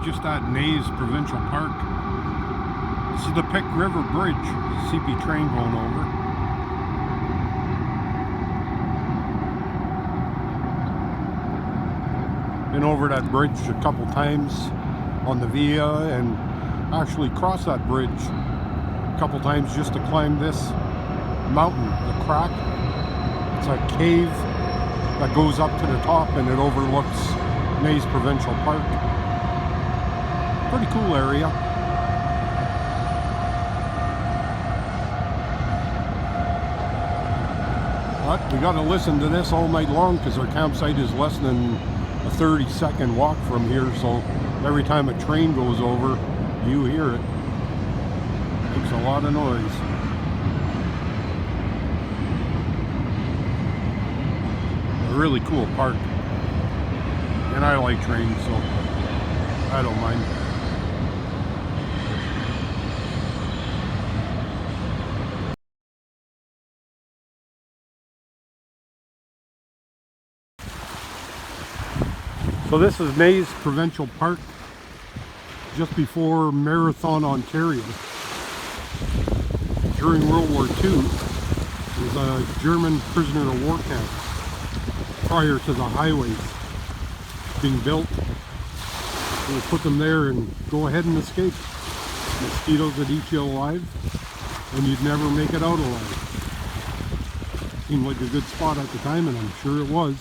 just at Neys Provincial Park. This is the Pic River Bridge. CP train going over. Been over that bridge a couple times on the Via, and actually crossed that bridge a couple times just to climb this mountain, the crack. It's a cave that goes up to the top and it overlooks Neys Provincial Park. Pretty cool area. But we got to listen to this all night long because our campsite is less than a 30-second walk from here, so every time a train goes over, you hear it. Makes a lot of noise. A really cool park. And I like trains, so I don't mind. So this is Neys Provincial Park, just before Marathon, Ontario. During World War II, it was a German prisoner of war camp prior to the highways being built. They would put them there and go ahead and escape. Mosquitoes would eat you alive, and you'd never make it out alive. Seemed like a good spot at the time, and I'm sure it was.